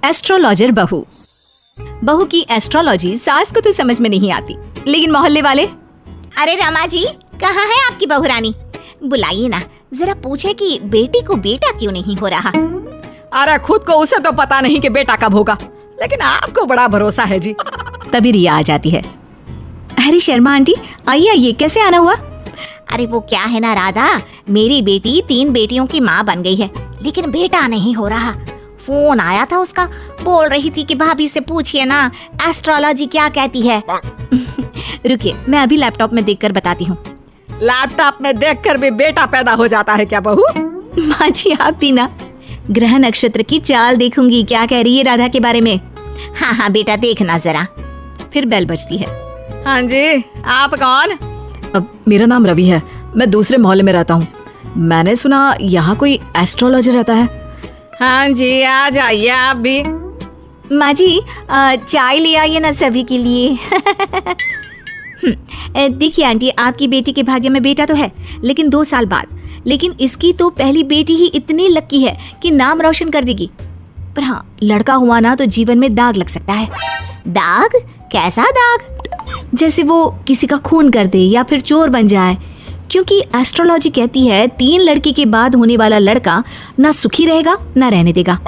Astrologer बहू। बहू की एस्ट्रोलॉजी सास को तो समझ में नहीं आती, लेकिन मोहल्ले वाले। अरे रमा जी, कहाँ है आपकी बहू रानी? बुलाइए ना, जरा पूछे कि बेटी को बेटा क्यों नहीं हो रहा। अरे खुद को उसे तो पता नहीं कि बेटा कब होगा, लेकिन आपको बड़ा भरोसा है जी। तभी रिया आ जाती है। अरे शर्मा आंटी, आइए आइए, कैसे आना हुआ? अरे वो क्या है ना राधा, मेरी बेटी 3 बेटियों की माँ बन गई है, लेकिन बेटा नहीं हो रहा। फोन आया था उसका, बोल रही थी कि भाभी से पूछिए ना एस्ट्रोलॉजी क्या कहती है। रुकिए, मैं अभी लैपटॉप में देखकर बताती हूँ। लैपटॉप में देखकर भी बेटा पैदा हो जाता है क्या बहू? माँ जी, आप भी ना ग्रह नक्षत्र की चाल देखूंगी, क्या कह रही है राधा के बारे में। हाँ हाँ बेटा, देखना जरा। फिर बेल बजती है। हाँ जी, आप कौन? मेरा नाम रवि है, मैं दूसरे मोहल्ले में रहता हूँ। मैंने सुना यहाँ कोई एस्ट्रोलॉजर रहता है। हाँ जी, आ जाइए आप भी। माँ जी, चाय ले आइए ना सभी के लिए। देखिए आंटी, आपकी बेटी के भाग्य में बेटा तो है, लेकिन 2 साल बाद। लेकिन इसकी तो पहली बेटी ही इतनी लकी है कि नाम रोशन कर देगी। पर हाँ, लड़का हुआ ना तो जीवन में दाग लग सकता है। दाग? कैसा दाग? जैसे वो किसी का खून कर दे या फिर चोर बन जाए, क्योंकि एस्ट्रोलॉजी कहती है 3 लड़की के बाद होने वाला लड़का ना सुखी रहेगा ना रहने देगा।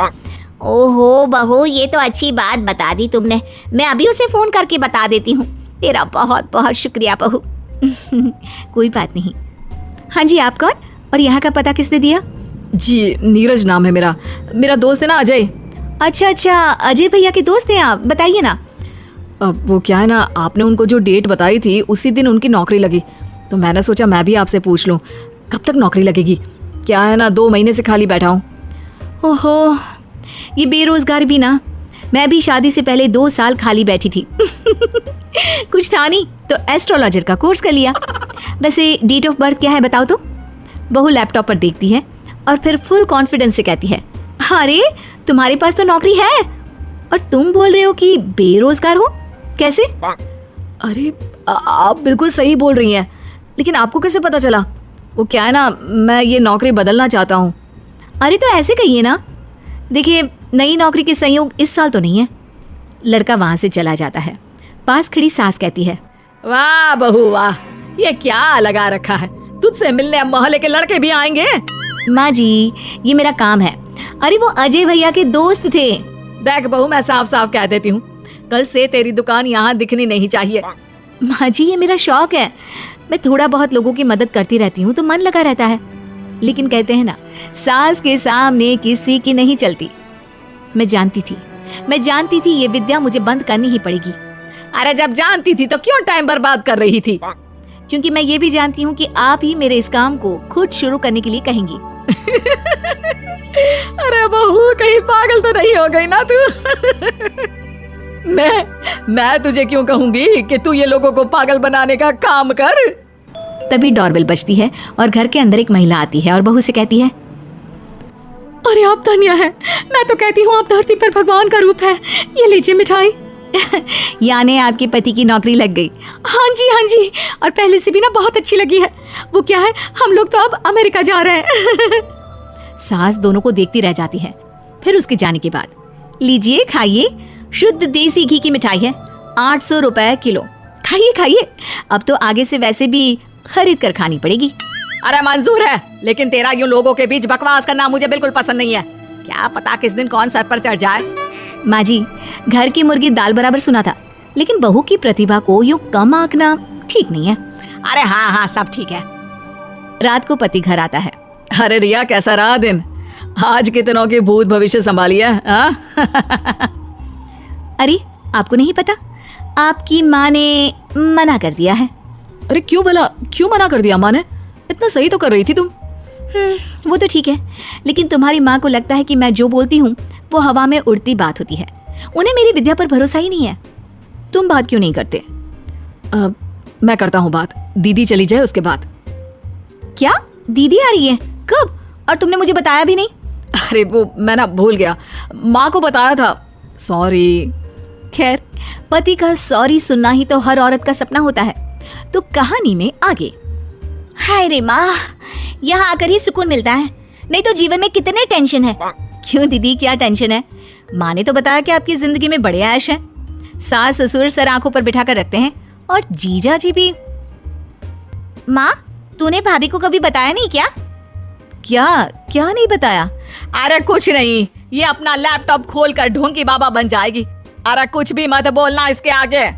ओहो बहू, ये तो अच्छी बात बता दी तुमने। मैं अभी उसे फोन करके बता देती हूँ। तेरा बहुत बहुत शुक्रिया बहू। कोई बात नहीं। हाँ जी, आप कौन और यहाँ का पता किसने दिया? जी, नीरज नाम है मेरा दोस्त है ना अजय। अच्छा, अजय भैया के दोस्त हैं आप, बताइए ना। अब वो क्या है ना, आपने उनको जो डेट बताई थी उसी दिन उनकी नौकरी लगी, तो मैंने सोचा मैं भी आपसे पूछ लूँ कब तक नौकरी लगेगी। क्या है ना, 2 महीने से खाली बैठा हूँ। ओहो, ये बेरोजगार भी ना। मैं भी शादी से पहले 2 साल खाली बैठी थी। कुछ था नहीं तो एस्ट्रोलॉजर का कोर्स कर लिया। वैसे डेट ऑफ बर्थ क्या है बताओ तो? बहू लैपटॉप पर देखती है और फिर फुल कॉन्फिडेंस से कहती है, अरे तुम्हारे पास तो नौकरी है और तुम बोल रहे हो कि बेरोजगार हो, कैसे? अरे आप बिल्कुल सही बोल रही हैं, लेकिन आपको कैसे पता चला? वो क्या है ना, मैं ये नौकरी बदलना चाहता हूँ। अरे तो ऐसे कहिए ना। देखिए, नई नौकरी के संयोग इस साल तो नहीं है। लड़का वहां से चला जाता है। पास खड़ी सास कहती है, वाह बहू वाह, ये क्या लगा रखा है, तुझसे मिलने मोहल्ले के लड़के भी आएंगे। माँ जी, ये मेरा काम है। अरे वो अजय भैया के दोस्त थे। देख बहू, मैं साफ साफ कह देती हूँ, कल से तेरी दुकान यहाँ दिखनी नहीं चाहिए। माँ जी, ये मेरा शौक है। मैं थोड़ा बहुत लोगों की मदद करती रहती हूँ तो मन लगा रहता है। लेकिन कहते हैं ना, सास के सामने किसी की नहीं चलती। मैं जानती थी ये विद्या मुझे बंद करनी ही पड़ेगी। अरे जब जानती थी तो क्यों टाइम बर्बाद कर रही थी? क्योंकि मैं ये भी जानती हूँ कि आप ही मेरे इस काम को खुद शुरू करने के लिए कहेंगी। अरे बहू, कहीं पागल तो नहीं हो गई ना तू? मैं तुझे क्यों कहूंगी कि तू ये लोगों को पागल बनाने का काम कर। तभी डोरबेल बजती है और घर के अंदर एक महिला आती है और बहू से कहती है, अरे आप धन्य है, मैं तो कहती हूँ आप धरती पर भगवान का रूप है। ये लीजिए मिठाई। यानी आपके पति की नौकरी लग गई? हाँ जी, और पहले से भी ना बहुत अच्छी लगी है। वो क्या है, हम लोग तो अब अमेरिका जा रहे हैं। सास दोनों को देखती रह जाती है। फिर उसके जाने के बाद, लीजिए खाइए, शुद्ध देसी घी की मिठाई है, 800 रुपए किलो। खाइए, अब तो आगे से वैसे भी खरीद कर खानी पड़ेगी। अरे मंजूर है, लेकिन तेरा यूं लोगों के बीच बकवास करना मुझे बिल्कुल पसंद नहीं है। क्या पता किस दिन कौन सर पर चढ़ जाए। माँ जी, घर की मुर्गी दाल बराबर सुना था, लेकिन बहू की प्रतिभा को यूं कम आंकना ठीक नहीं है। अरे हाँ, सब ठीक है। रात को पति घर आता है। अरे रिया, कैसा रहा दिन? आज कितनों के भूत भविष्य संभाली है। अरे आपको नहीं पता, आपकी माँ ने मना कर दिया है। अरे क्यों भला, क्यों मना कर दिया माँ ने? इतना सही तो कर रही थी तुम। वो तो ठीक है, लेकिन तुम्हारी माँ को लगता है कि मैं जो बोलती हूँ वो हवा में उड़ती बात होती है। उन्हें मेरी विद्या पर भरोसा ही नहीं है। तुम बात क्यों नहीं करते? मैं करता हूँ बात, दीदी चली जाए उसके बाद। क्या दीदी आ रही है? कब? और तुमने मुझे बताया भी नहीं। अरे वो मैं ना भूल गया, माँ को बताया था, सॉरी। खैर, पति का सॉरी सुनना ही तो हर औरत का सपना होता है। तो कहानी में आगे। हाय रे माँ, यहाँ आकर ही सुकून मिलता है, नहीं तो जीवन में कितने टेंशन है। क्यों दीदी, क्या टेंशन है? माँ ने तो बताया कि आपकी जिंदगी में बड़े ऐश हैं। सास ससुर सर आंखों पर बिठा कर रखते हैं और जीजा जी भी। माँ, तूने भाभी को कभी बताया नहीं क्या? क्या क्या नहीं बताया? अरे कुछ नहीं, ये अपना लैपटॉप खोल कर ढोंगी बाबा बन जाएगी। अरे कुछ भी मत बोलना इसके आगे।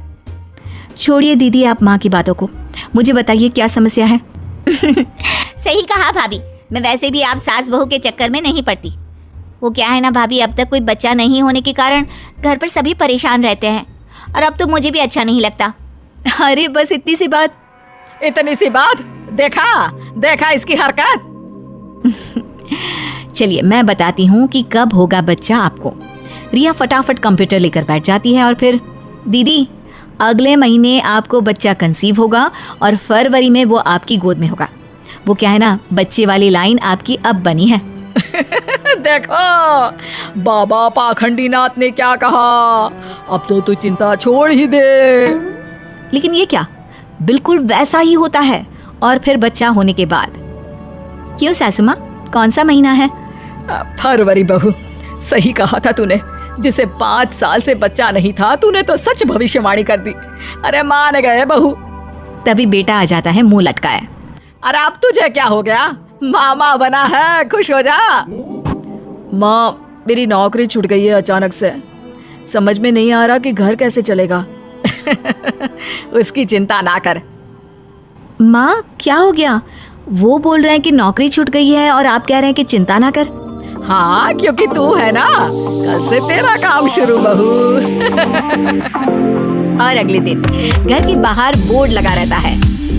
छोड़िए दीदी आप माँ की बातों को, मुझे बताइए क्या समस्या है? सही कहा भाभी, मैं वैसे भी आप सास बहू के चक्कर में नहीं पड़ती। वो क्या है ना भाभी, अब तक कोई बच्चा नहीं होने के कारण घर पर सभी परेशान रहते हैं और अब तो मुझे भी अच्छा नहीं लगता। अरे बस इतनी सी बात। इतनी सी बात? देखा इसकी हरकत। चलिए मैं बताती हूँ कि कब होगा बच्चा आपको। रिया फटाफट कंप्यूटर लेकर बैठ जाती है और फिर, दीदी अगले महीने आपको बच्चा कंसीव होगा और फरवरी में वो आपकी गोद में होगा। वो क्या है ना, बच्चे वाली लाइन आपकी अब बनी है। देखो बाबा पाखंडी नाथ ने क्या कहा, अब तो तू चिंता छोड़ ही दे। लेकिन ये क्या, बिल्कुल वैसा ही होता है। और फिर बच्चा होने के बाद। क्यों सासू माँ, कौन सा महीना है? फरवरी बहू, सही कहा था तूने। जिसे 5 साल से बच्चा नहीं था, तूने तो सच भविष्यवाणी कर दी। अरे मान गए बहू। तभी बेटा आ जाता है मुंह लटकाए। अरे अब तुझे क्या हो गया, मामा बना है, खुश हो जा। माँ, मेरी नौकरी छूट गई है अचानक से, समझ में नहीं आ रहा कि घर कैसे चलेगा। उसकी चिंता ना कर। माँ क्या हो गया? वो बोल रहे हैं कि नौकरी छूट गई है और आप कह रहे हैं कि चिंता ना कर। हाँ, क्योंकि तू है ना, कल से तेरा काम शुरू बहू। और अगले दिन घर के बाहर बोर्ड लगा रहता है,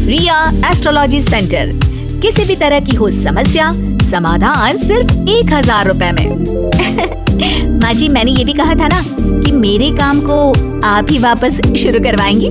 रिया एस्ट्रोलॉजी सेंटर। किसी भी तरह की हो समस्या, समाधान सिर्फ 1000 रुपए में। माँ जी, मैंने ये भी कहा था ना कि मेरे काम को आप ही वापस शुरू करवाएंगी।